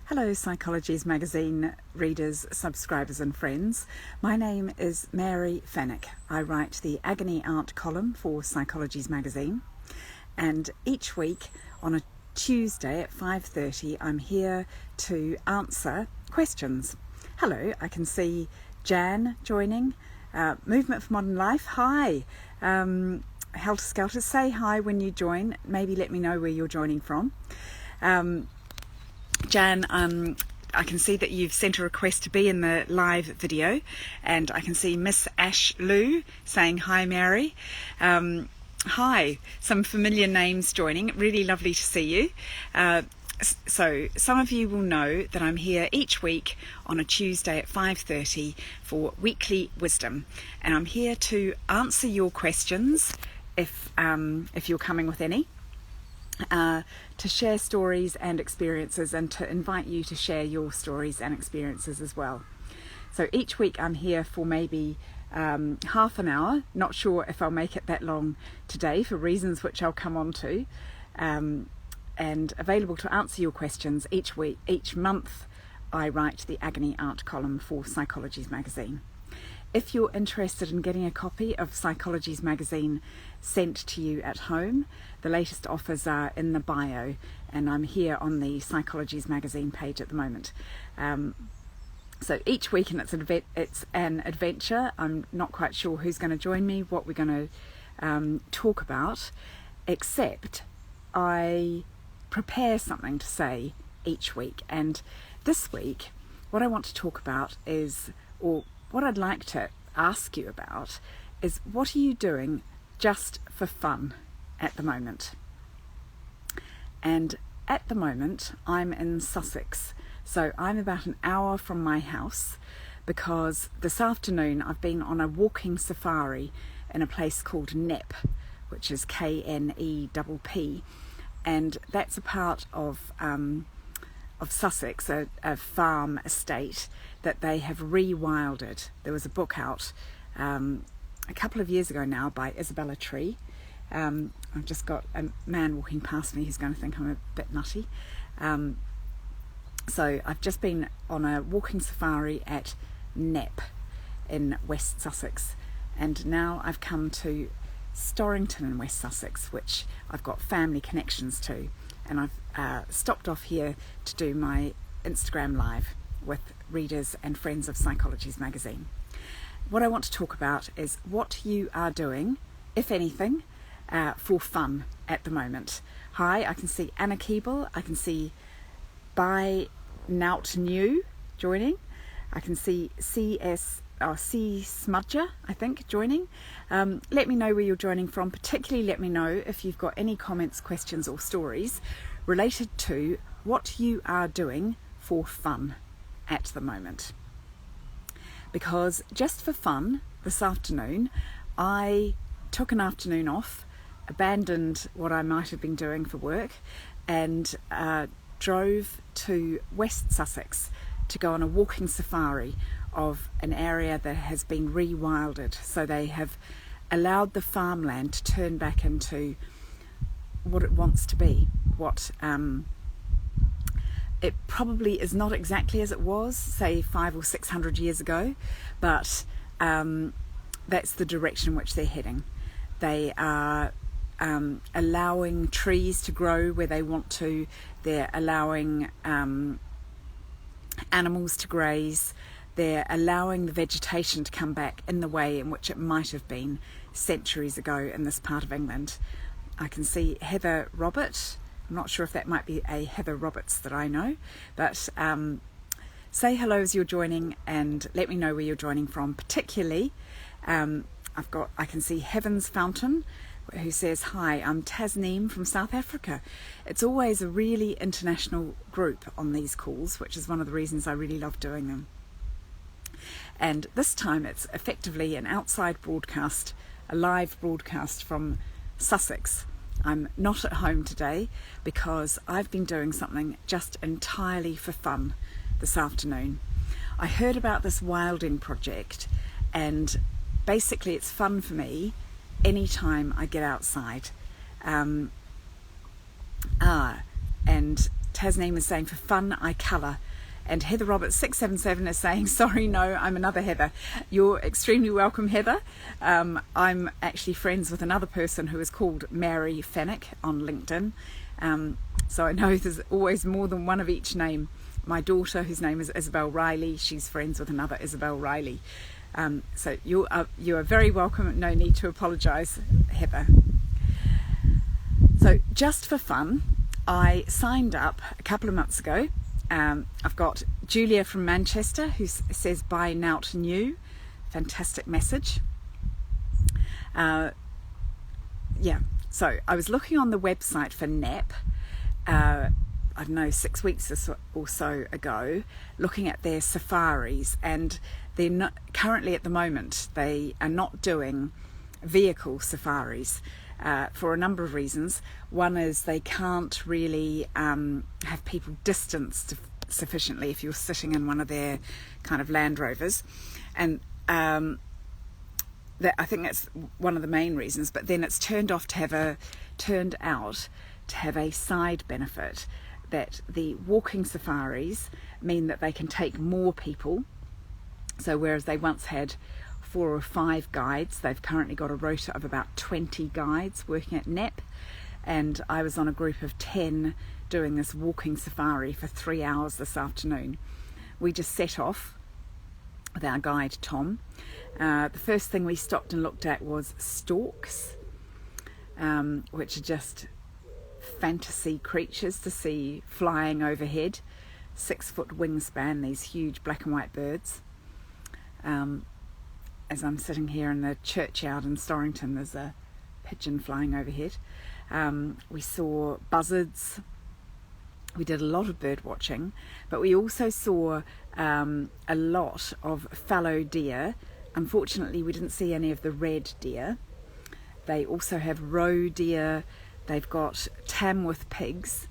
Hello Psychologies magazine readers, subscribers and friends. My name is Mary Fenwick. I write the Agony Aunt column for Psychologies magazine, and each week on a Tuesday at 5:30 I'm here to answer questions. Hello, I can see Jan joining. Movement for Modern Life, hi. Helter Skelter, say hi when you join. Maybe let me know where you're joining from. Jan, I can see that you've sent a request to be in the live video, and I can see Miss Ash Lou saying hi Mary. Hi, some familiar names joining, really lovely to see you. So some of you will know that I'm here each week on a Tuesday at 5:30 for Weekly Wisdom, and I'm here to answer your questions if you're coming with any. To share stories and experiences, and to invite you to share your stories and experiences as well. So each week I'm here for maybe half an hour, not sure if I'll make it that long today for reasons which I'll come on to, and available to answer your questions each week. Each month I write the Agony Aunt column for Psychologies magazine. If you're interested in getting a copy of Psychologies magazine sent to you at home, the latest offers are in the bio, and I'm here on the Psychologies magazine page at the moment. So each week, and it's an adventure. I'm not quite sure who's going to join me, what we're going to talk about, except I prepare something to say each week. And this week, what I want to talk about is, or what I'd like to ask you about is, what are you doing just for fun at the moment? And at the moment I'm in Sussex, so I'm about an hour from my house, because this afternoon I've been on a walking safari in a place called Knepp, which is K-N-E-P-P, and that's a part of Sussex, a farm estate that they have rewilded. There was a book out a couple of years ago now by Isabella Tree. I've just got a man walking past me who's going to think I'm a bit nutty. So I've just been on a walking safari at Knepp in West Sussex, and now I've come to Storrington in West Sussex, which I've got family connections to, and I've stopped off here to do my Instagram live with readers and friends of Psychologies magazine. What I want to talk about is what you are doing, if anything, for fun at the moment. Hi, I can see Anna Keeble, I can see By Nout New joining, I can see C Smudger, I think, joining. Let me know where you're joining from. Particularly let me know if you've got any comments, questions or stories related to what you are doing for fun at the moment. Because just for fun, this afternoon I took an afternoon off, abandoned what I might have been doing for work, and drove to West Sussex to go on a walking safari of an area that has been rewilded. So they have allowed the farmland to turn back into what it wants to be, what it probably is not exactly as it was, say 500 or 600 years ago, but that's the direction in which they're heading. They are allowing trees to grow where they want to. They're allowing animals to graze. They're allowing the vegetation to come back in the way in which it might have been centuries ago in this part of England. I can see Heather Robert. I'm not sure if that might be a Heather Roberts that I know, but say hello as you're joining and let me know where you're joining from. Particularly, I can see Heaven's Fountain, who says, hi, I'm Tasneem from South Africa. It's always a really international group on these calls, which is one of the reasons I really love doing them. And this time it's effectively an outside broadcast, a live broadcast from Sussex. I'm not at home today because I've been doing something just entirely for fun this afternoon. I heard about this wilding project, and basically it's fun for me anytime I get outside. And Tasneem is saying, for fun, I colour. And Heather Roberts 677 is saying, sorry, no, I'm another Heather. You're extremely welcome, Heather. I'm actually friends with another person who is called Mary Fenwick on LinkedIn. So I know there's always more than one of each name. My daughter, whose name is Isabel Riley, she's friends with another Isabel Riley. So you are very welcome. No need to apologise, Heather. So just for fun, I signed up a couple of months ago. I've got Julia from Manchester who says buy Nout New. Fantastic message. So I was looking on the website for NEP, I don't know, 6 weeks or so ago, looking at their safaris, and they're not, currently at the moment, they are not doing vehicle safaris for a number of reasons. One is they can't really have people distanced sufficiently if you're sitting in one of their kind of Land Rovers, and I think that's one of the main reasons. But then it's turned out to have a side benefit, that the walking safaris mean that they can take more people. So whereas they once had 4 or 5 guides, they've currently got a rota of about 20 guides working at NEP, and I was on a group of 10 doing this walking safari for 3 hours this afternoon. We just set off with our guide Tom. The first thing we stopped and looked at was storks, which are just fantasy creatures to see flying overhead, 6-foot wingspan, these huge black and white birds. As I'm sitting here in the churchyard in Storrington, there's a pigeon flying overhead. We saw buzzards. We did a lot of bird watching, but we also saw a lot of fallow deer. Unfortunately, we didn't see any of the red deer. They also have roe deer. They've got Tamworth pigs,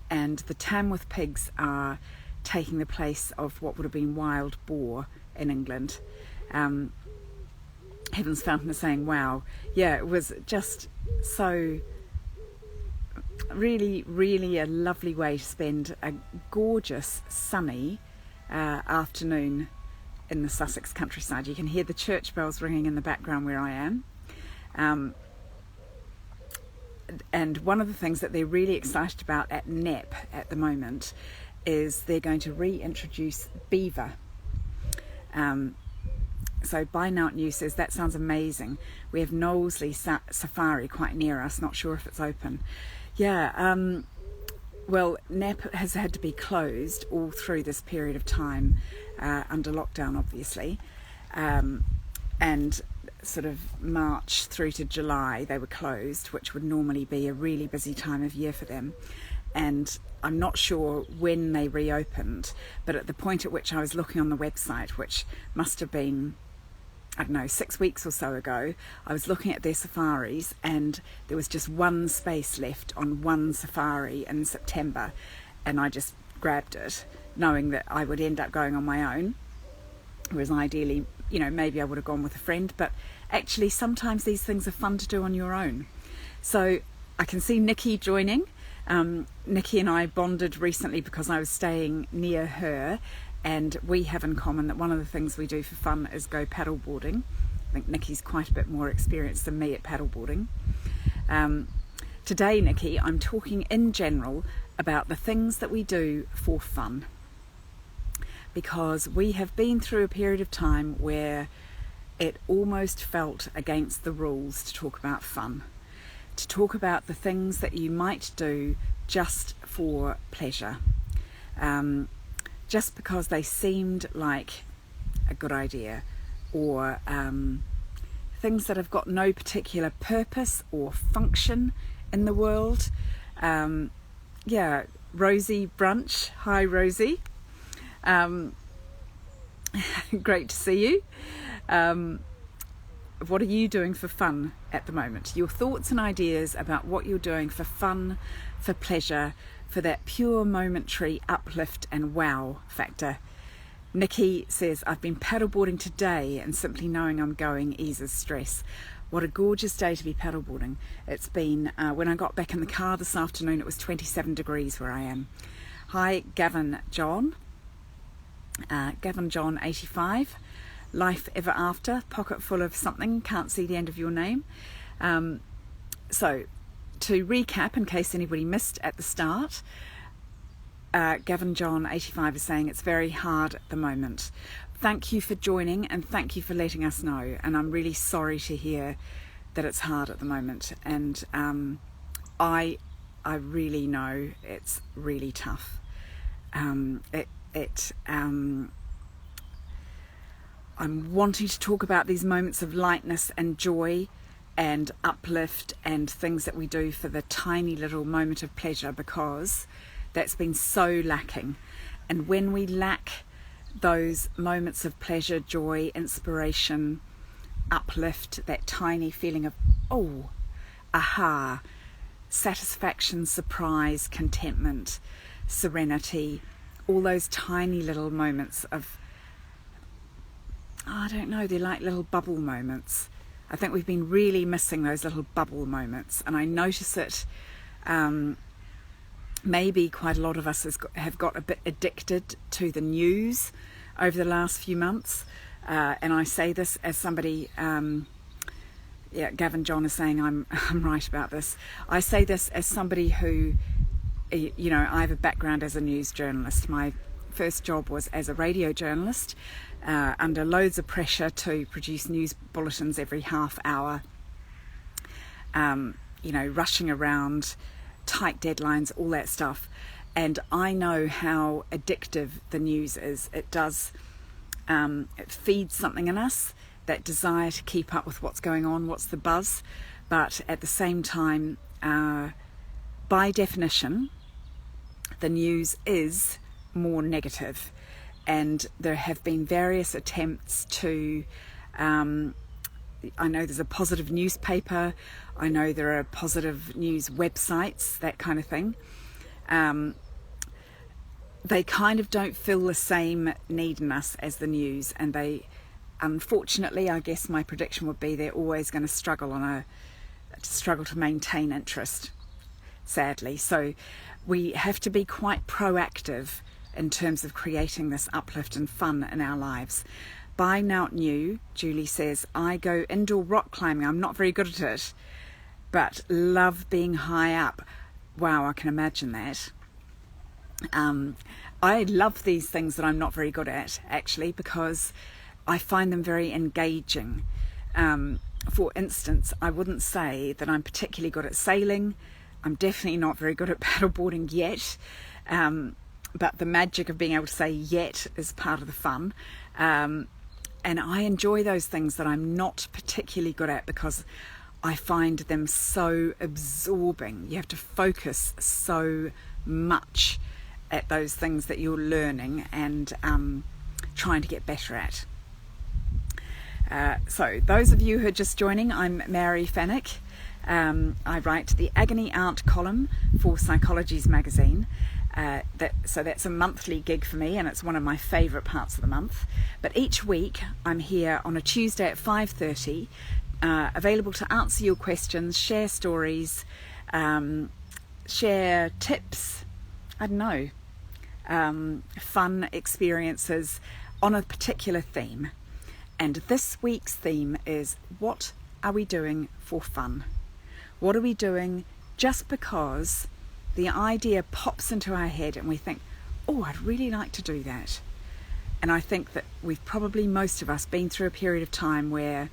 and the Tamworth pigs are taking the place of what would have been wild boar in England. Heaven's Fountain is saying, wow, yeah, it was just so really, really a lovely way to spend a gorgeous sunny afternoon in the Sussex countryside. You can hear the church bells ringing in the background where I am. And one of the things that they're really excited about at NEP at the moment is they're going to reintroduce beaver. So Buy Nout New says, that sounds amazing. We have Knowlesley Safari quite near us, not sure if it's open. Yeah, well, NEP has had to be closed all through this period of time, under lockdown obviously, and sort of March through to July they were closed, which would normally be a really busy time of year for them. And I'm not sure when they reopened, but at the point at which I was looking on the website, which must have been, I don't know, 6 weeks or so ago, I was looking at their safaris, and there was just one space left on one safari in September, and I just grabbed it, knowing that I would end up going on my own, whereas ideally, you know, maybe I would have gone with a friend. But actually sometimes these things are fun to do on your own. So I can see Nikki joining. Nikki and I bonded recently because I was staying near her, and we have in common that one of the things we do for fun is go paddleboarding. I think Nikki's quite a bit more experienced than me at paddleboarding. Today, Nikki, I'm talking in general about the things that we do for fun, because we have been through a period of time where it almost felt against the rules to talk about fun, to talk about the things that you might do just for pleasure, just because they seemed like a good idea, or things that have got no particular purpose or function in the world. Yeah, Rosie Brunch. Hi, Rosie. Great to see you. What are you doing for fun at the moment? Your thoughts and ideas about what you're doing for fun, for pleasure, for that pure momentary uplift and wow factor. Nikki says, I've been paddleboarding today, and simply knowing I'm going eases stress. What a gorgeous day to be paddleboarding. It's been, when I got back in the car this afternoon, it was 27 degrees where I am. Hi, Gavin John. Gavin John 85. Life ever after, pocket full of something, can't see the end of your name. So to recap, in case anybody missed at the start, Gavin John 85 is saying it's very hard at the moment. Thank you for joining and thank you for letting us know, and I'm really sorry to hear that it's hard at the moment, and I really know it's really tough. I'm wanting to talk about these moments of lightness and joy and uplift and things that we do for the tiny little moment of pleasure, because that's been so lacking. And when we lack those moments of pleasure, joy, inspiration, uplift, that tiny feeling of oh, aha, satisfaction, surprise, contentment, serenity, all those tiny little moments of, I don't know, they're like little bubble moments. I think we've been really missing those little bubble moments, and I notice it. Maybe quite a lot of us have got a bit addicted to the news over the last few months, and I say this as somebody, Gavin John is saying I'm right about this. I say this as somebody who, you know, I have a background as a news journalist. My first job was as a radio journalist, under loads of pressure to produce news bulletins every half hour, you know, rushing around, tight deadlines, all that stuff. And I know how addictive the news is. It does, it feeds something in us, that desire to keep up with what's going on, what's the buzz. But at the same time, by definition, the news is more negative. And there have been various attempts to, I know there's a positive newspaper, I know there are positive news websites, that kind of thing. They kind of don't fill the same need in us as the news, and they, unfortunately, I guess my prediction would be they're always going to struggle to maintain interest, sadly. So we have to be quite proactive in terms of creating this uplift and fun in our lives. By Nout New, Julie says, I go indoor rock climbing. I'm not very good at it, but love being high up. Wow, I can imagine that. I love these things that I'm not very good at, actually, because I find them very engaging. For instance, I wouldn't say that I'm particularly good at sailing. I'm definitely not very good at paddleboarding yet. But the magic of being able to say yet is part of the fun. And I enjoy those things that I'm not particularly good at, because I find them so absorbing. You have to focus so much at those things that you're learning and trying to get better at. So those of you who are just joining, I'm Mary Fenwick. I write the Agony Aunt column for Psychology's magazine. So that's a monthly gig for me, and it's one of my favourite parts of the month. But each week I'm here on a Tuesday at 5:30, available to answer your questions, share stories, share tips, I don't know, fun experiences on a particular theme. And this week's theme is, what are we doing for fun? What are we doing just because the idea pops into our head and we think, oh, I'd really like to do that. And I think that we've probably, most of us, been through a period of time where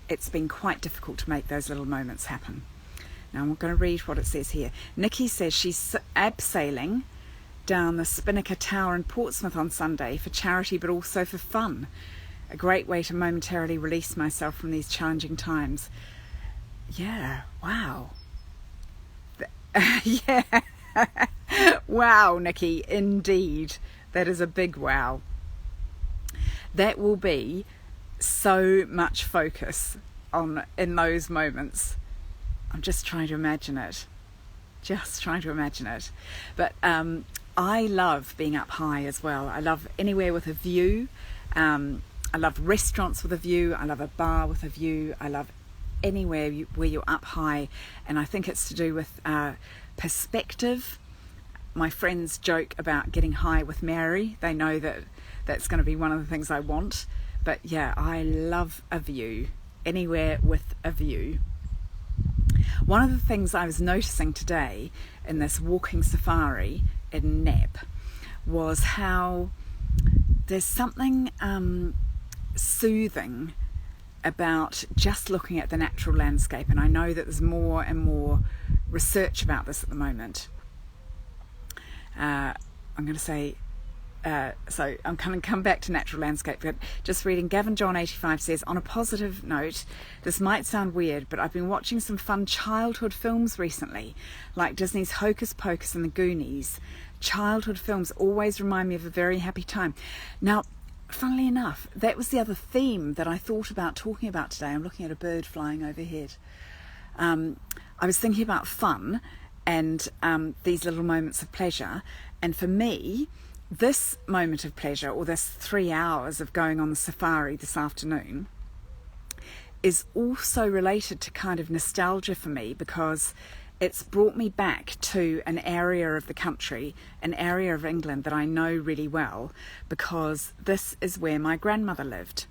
it's been quite difficult to make those little moments happen. Now I'm going to read what it says here. Nikki says she's abseiling down the Spinnaker Tower in Portsmouth on Sunday for charity, but also for fun. A great way to momentarily release myself from these challenging times. Yeah, wow. Yeah. Wow, Nikki, indeed. That is a big wow. That will be so much focus in those moments. I'm just trying to imagine it. But I love being up high as well. I love anywhere with a view. I love restaurants with a view. I love a bar with a view. I love anywhere where you're up high. And I think it's to do with perspective. my friends joke about getting high with Mary. They know that that's going to be one of the things I want. But yeah, I love a view, anywhere with a view. One of the things I was noticing today in this walking safari in Knapp was how there's something soothing about just looking at the natural landscape, and I know that there's more and more research about this at the moment. I'm going to say, so I'm going to come back to natural landscape, but just reading, Gavin John 85 says, on a positive note, this might sound weird, but I've been watching some fun childhood films recently, like Disney's Hocus Pocus and the Goonies. Childhood films always remind me of a very happy time. Now, funnily enough, that was the other theme that I thought about talking about today. I'm looking at a bird flying overhead. I was thinking about fun and these little moments of pleasure. And for me, this moment of pleasure, or this 3 hours of going on the safari this afternoon, is also related to kind of nostalgia for me, because it's brought me back to an area of the country, an area of England that I know really well, because this is where my grandmother lived.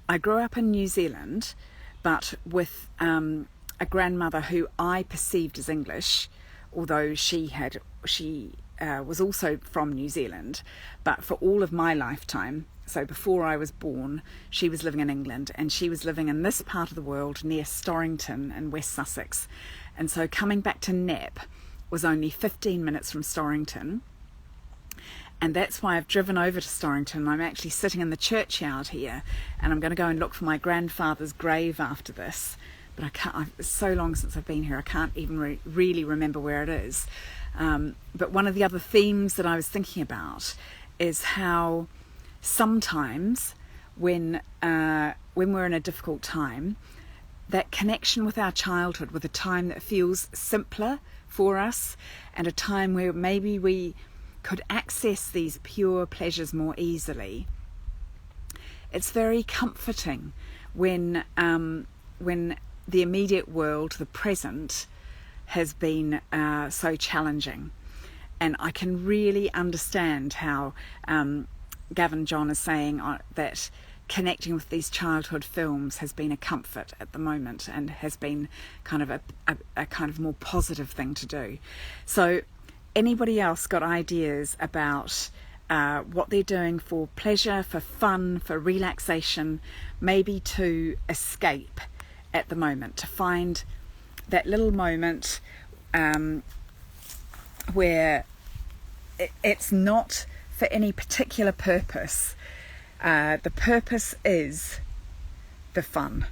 I grew up in New Zealand, but with a grandmother who I perceived as English, although she was also from New Zealand. But for all of my lifetime, so before I was born, she was living in England, and she was living in this part of the world near Storrington in West Sussex. And so coming back to Knapp was only 15 minutes from Storrington. And that's why I've driven over to Storrington. I'm actually sitting in the churchyard here, and I'm going to go and look for my grandfather's grave after this. But I can't, it's so long since I've been here, I can't even really remember where it is. But one of the other themes that I was thinking about is how sometimes when we're in a difficult time, that connection with our childhood, with a time that feels simpler for us, and a time where maybe we could access these pure pleasures more easily. It's very comforting when the immediate world, the present, has been so challenging. And I can really understand how Gavin John is saying that connecting with these childhood films has been a comfort at the moment, and has been kind of a kind of more positive thing to do. So anybody else got ideas about what they're doing for pleasure, for fun, for relaxation, maybe to escape at the moment, to find that little moment where it's not for any particular purpose. The purpose is the fun.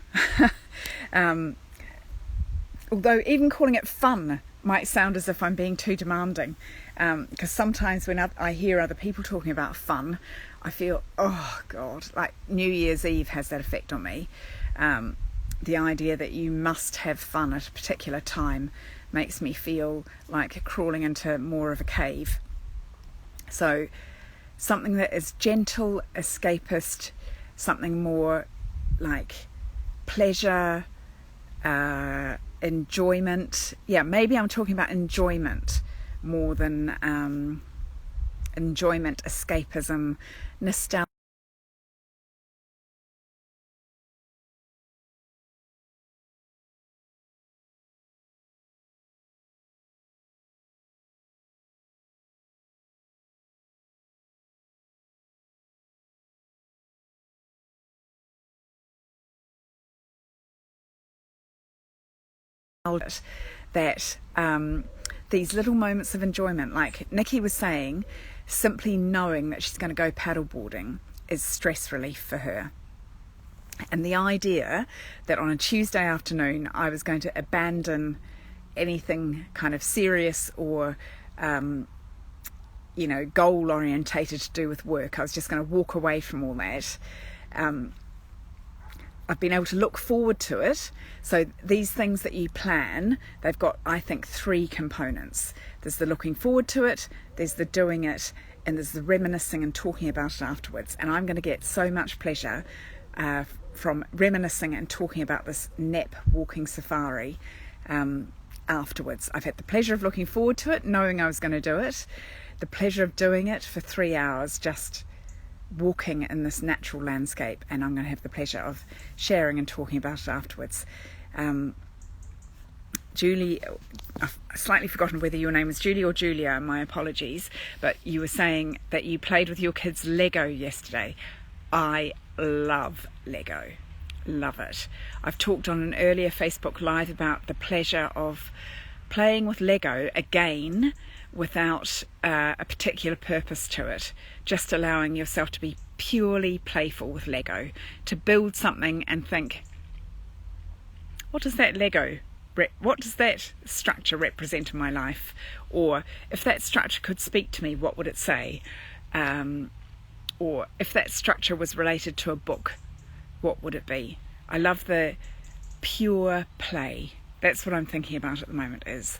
Although even calling it fun might sound as if I'm being too demanding, because sometimes when I hear other people talking about fun, I feel, oh God, like New Year's Eve has that effect on me. The idea that you must have fun at a particular time makes me feel like crawling into more of a cave. So something that is gentle, escapist, something more like pleasure, enjoyment. Yeah, maybe I'm talking about enjoyment more than enjoyment, escapism, nostalgia. That these little moments of enjoyment, like Nikki was saying, simply knowing that she's going to go paddleboarding is stress relief for her. And the idea that on a Tuesday afternoon I was going to abandon anything kind of serious or goal orientated to do with work, I was just going to walk away from all that. I've been able to look forward to it. So these things that you plan, they've got, I think, 3 components. There's the looking forward to it, there's the doing it, and there's the reminiscing and talking about it afterwards. And I'm going to get so much pleasure from reminiscing and talking about this Knapp walking safari afterwards. I've had the pleasure of looking forward to it, knowing I was going to do it, the pleasure of doing it for 3 hours, just walking in this natural landscape, and I'm going to have the pleasure of sharing and talking about it afterwards. Julie, I've slightly forgotten whether your name was Julie or Julia, my apologies, but you were saying that you played with your kids Lego yesterday. I love Lego, love it. I've talked on an earlier Facebook Live about the pleasure of playing with Lego again without a particular purpose to it, just allowing yourself to be purely playful with Lego, to build something and think, what does that structure represent in my life? Or if that structure could speak to me, what would it say? Or if that structure was related to a book, what would it be? I love the pure play. That's what I'm thinking about at the moment, is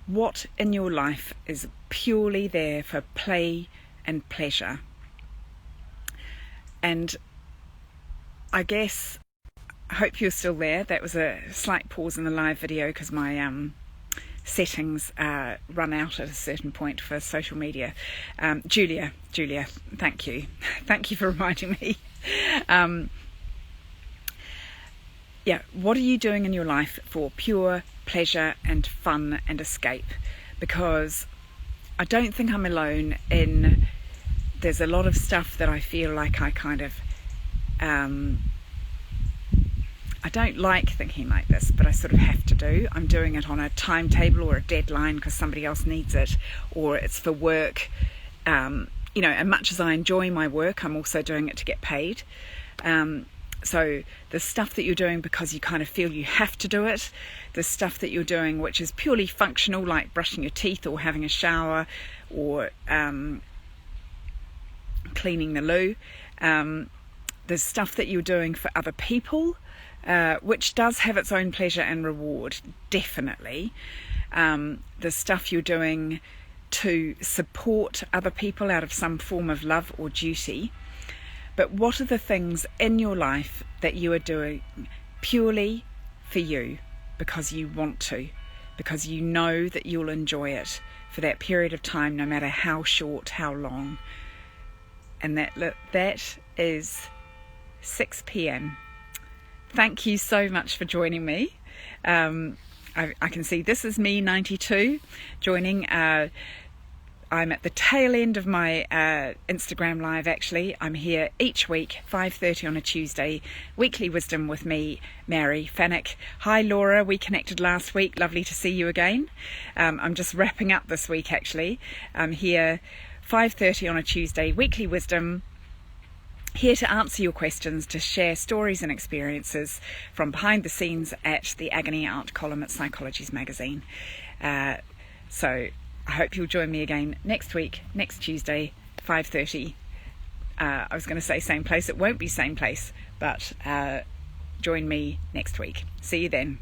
what in your life is purely there for play and pleasure. And I guess, I hope you're still there. That was a slight pause in the live video because my settings run out at a certain point for social media. Julia, thank you. Thank you for reminding me. What are you doing in your life for pure pleasure and fun and escape? Because I don't think I'm alone in, there's a lot of stuff that I feel like I kind of, I don't like thinking like this, but I sort of have to do. I'm doing it on a timetable or a deadline because somebody else needs it, or it's for work. And much as I enjoy my work, I'm also doing it to get paid. So the stuff that you're doing because you kind of feel you have to do it, the stuff that you're doing which is purely functional, like brushing your teeth or having a shower or cleaning the loo, the stuff that you're doing for other people, which does have its own pleasure and reward, definitely. The stuff you're doing to support other people out of some form of love or duty. But what are the things in your life that you are doing purely for you, because you want to, because you know that you'll enjoy it for that period of time, no matter how short, how long? And that is 6 p.m. Thank you so much for joining me. I can see this is me 92 joining. I'm at the tail end of my Instagram live, actually. I'm here each week, 5:30 on a Tuesday. Weekly Wisdom with me, Mary Fenwick. Hi, Laura. We connected last week. Lovely to see you again. I'm just wrapping up this week, actually. I'm here 5:30 on a Tuesday, Weekly Wisdom. Here to answer your questions, to share stories and experiences from behind the scenes at the Agony Art column at Psychology's magazine. So I hope you'll join me again next week, next Tuesday, 5:30. I was going to say same place. It won't be same place, but join me next week. See you then.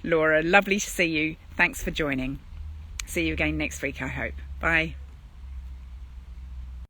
Laura, lovely to see you. Thanks for joining. See you again next week, I hope. Bye.